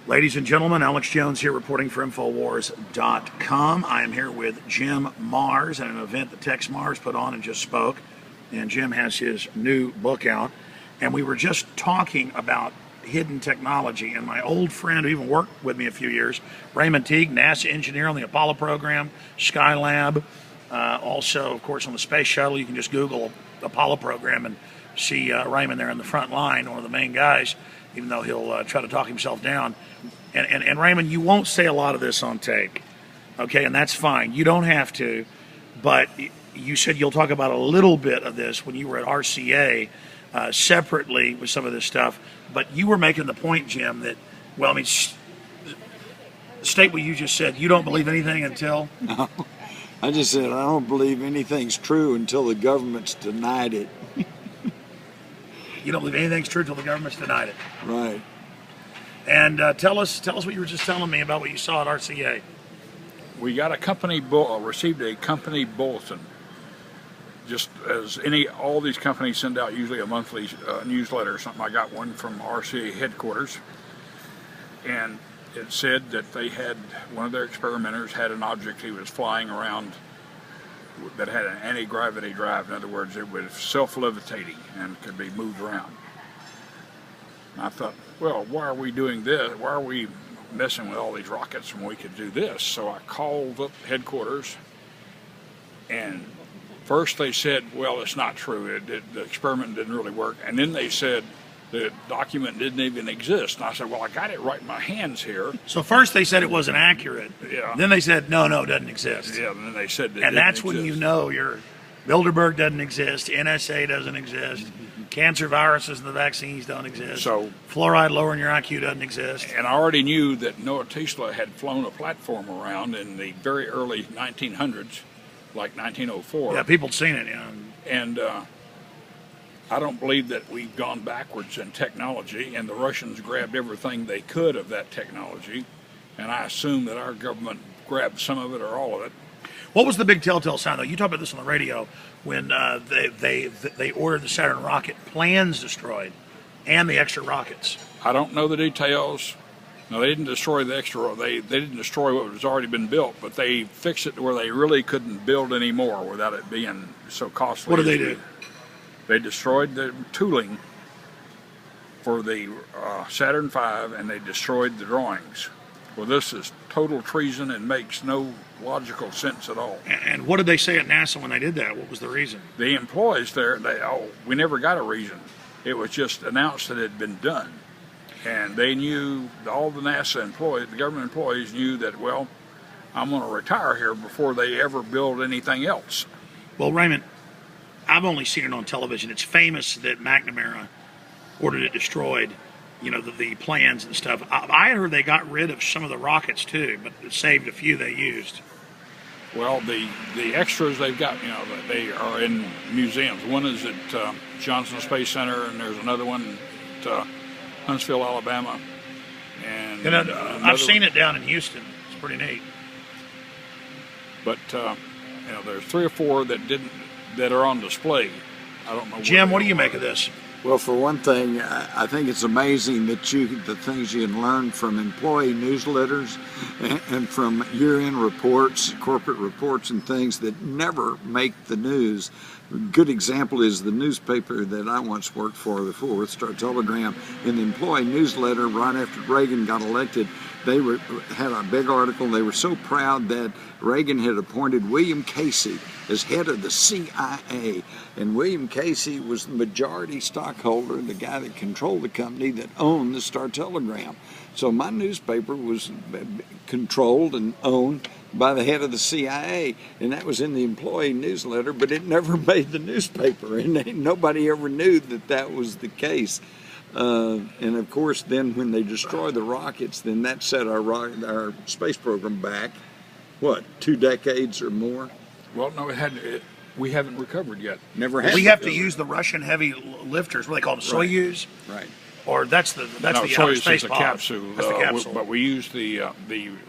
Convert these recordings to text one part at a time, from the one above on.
Ladies and gentlemen, Alex Jones here reporting for Infowars.com. I am here with Jim Mars at an event that Tex Mars put on and just spoke. And Jim has his new book out. And we were just talking about hidden technology. And my old friend who even worked with me a few years, Raymond Teague, NASA engineer on the Apollo program, Skylab. Also, of course, on the space shuttle, you can just Google Apollo program and see Raymond there in the front line, one of the main guys, even though he'll try to talk himself down. And Raymond, you won't say a lot of this on tape, okay, and that's fine. You don't have to, but you said you'll talk about a little bit of this when you were at RCA separately with some of this stuff. But you were making the point, Jim, that, well, I mean, state what you just said. You don't believe anything until... No, I just said I don't believe anything's true until the government's denied it. You don't believe anything's true until the government's denied it. Right. And tell us what you were just telling me about what you saw at RCA. We got received a company bulletin, just as all these companies send out usually a monthly newsletter or something. I got one from RCA headquarters, and it said that they had, one of their experimenters had an object he was flying around that had an anti-gravity drive. In other words, it was self-levitating and could be moved around. And I thought, well, why are we doing this? Why are we messing with all these rockets when we could do this? So I called up headquarters, and first they said, well, it's not true. The experiment didn't really work. And then they said the document didn't even exist. And I said, well, I got it right in my hands here. So first they said it wasn't accurate. Yeah. Then they said, no, it doesn't exist. Yeah, and then they said it and that's exist. when you know your Bilderberg doesn't exist, NSA doesn't exist, cancer viruses and the vaccines don't exist, so fluoride lowering your IQ doesn't exist. And I already knew that Noah Tesla had flown a platform around in the very early 1900s, like 1904. Yeah, people had seen it. Yeah. And I don't believe that we've gone backwards in technology, and the Russians grabbed everything they could of that technology, and I assume that our government grabbed some of it or all of it. What was the big telltale sign, though? You talked about this on the radio when they ordered the Saturn rocket plans destroyed and the extra rockets. I don't know the details. No, they didn't destroy the extra. They didn't destroy what was already been built, but they fixed it to where they really couldn't build any more without it being so costly. What did they do? They destroyed the tooling for the Saturn V, and they destroyed the drawings. Well, this is total treason and makes no logical sense at all. And what did they say at NASA when they did that? What was the reason? The employees there, we never got a reason. It was just announced that it had been done. And they knew, all the NASA employees, the government employees knew that, well, I'm going to retire here before they ever build anything else. Well, Raymond, I've only seen it on television. It's famous that McNamara ordered it destroyed, you know, the plans and stuff. I heard they got rid of some of the rockets too, but it saved a few they used. Well, the extras they've got, you know, they are in museums. One is at Johnson Space Center, and there's another one at Huntsville, Alabama. And I've seen it down in Houston. It's pretty neat. But you know, there's 3 or 4 that are on display. I don't know. Jim, what do you make of this? Well, for one thing, I think it's amazing that the things you can learn from employee newsletters and from year-end reports, corporate reports and things that never make the news. A good example is the newspaper that I once worked for, the Fort Worth Star-Telegram. In the employee newsletter, right after Reagan got elected, they had a big article. They were so proud that Reagan had appointed William Casey as head of the CIA. And William Casey was the majority stockholder, the guy that controlled the company that owned the Star-Telegram. So my newspaper was controlled and owned by the head of the CIA, and that was in the employee newsletter, but it never made the newspaper, and nobody ever knew that that was the case. And of course, then when they destroy the rockets, then that set our space program back, what, 2 decades or more? Well, no, we haven't recovered yet. Never have. We have to use the Russian heavy lifters. What do they call them? Soyuz? Right. Or that's the Soyuz outer space is the pod. capsule. That's the capsule. But we use the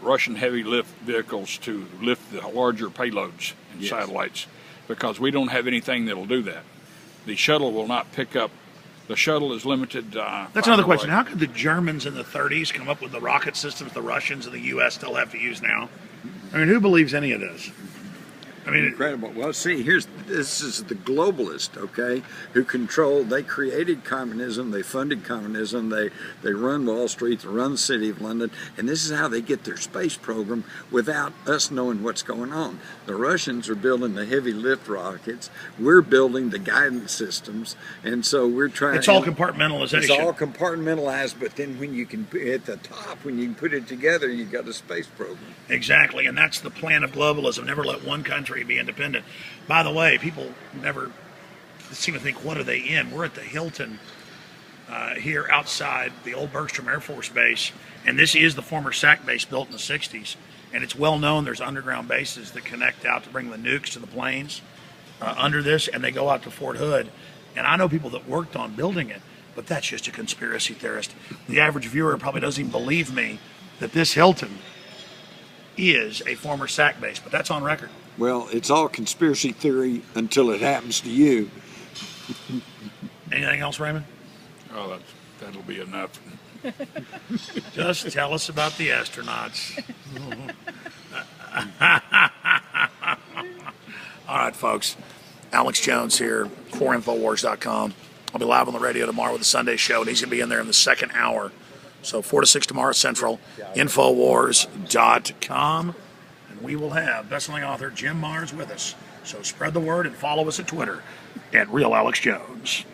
Russian heavy lift vehicles to lift the larger payloads and satellites, because we don't have anything that'll do that. The shuttle will not pick up The shuttle is limited. That's another question. How could the Germans in the 30s come up with the rocket systems the Russians and the U.S. still have to use now? I mean, who believes any of this? I mean, incredible. Well, see, this is the globalist, okay, who they created communism, they funded communism, they run Wall Street, they run the city of London, and this is how they get their space program without us knowing what's going on. The Russians are building the heavy lift rockets, we're building the guidance systems, and so we're trying. It's all compartmentalization. It's all compartmentalized, but then when you can, at the top, when you can put it together, you've got a space program. Exactly, and that's the plan of globalism. Never let one country be independent. By the way, people never seem to think, what are they in? We're at the Hilton here outside the old Bergstrom Air Force Base, and this is the former SAC base built in the 60s, and it's well known there's underground bases that connect out to bring the nukes to the planes under this, and they go out to Fort Hood. And I know people that worked on building it, but that's just a conspiracy theorist. The average viewer probably doesn't even believe me that this Hilton is a former SAC base, but that's on record. Well, it's all conspiracy theory until it happens to you. Anything else, Raymond? Oh, that'll be enough. Just tell us about the astronauts. All right, folks. Alex Jones here for Infowars.com. I'll be live on the radio tomorrow with the Sunday show, and he's going to be in there in the second hour. So 4 to 6 tomorrow Central, Infowars.com. And we will have best-selling author Jim Mars with us. So spread the word and follow us at Twitter at Real Alex Jones.